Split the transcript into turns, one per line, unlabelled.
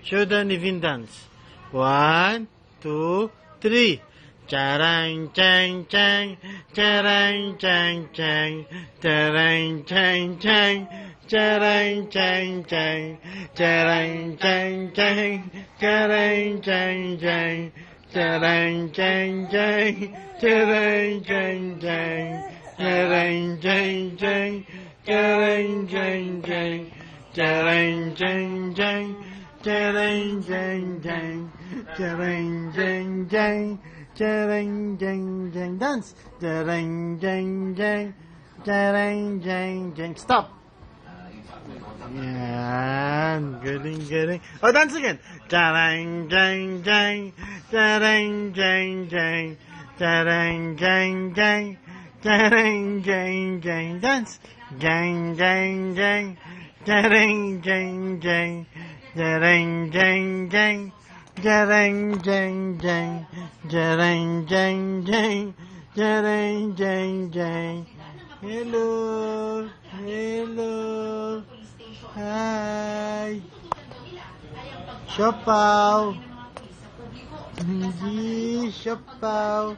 Children even dance. 1, 2, 3. Charang chang chang, charang chang chang, charang chang chang, charang chang chang, charang chang chang, charang chang chang, charang chang chang, charang chang chang, charang chang chang, charang chang chang, charang chang chang, charang chang chang, charang chang chang. Jarang jang jang dance. Jarang jang jang. Jarang jang jang. Stop. Yan. Galing galing. Oh, dance again. Jarang jang jang. Jarang jang jang. Jarang jang jang. Jarang jang jang. Dance. Jang jang jang. Jarang jang jang. Jarang jang jang. Jarang jang jang, jarang jang jang, jarang jang jang. Hello, hello, hi. Siopaw, hindi siopaw.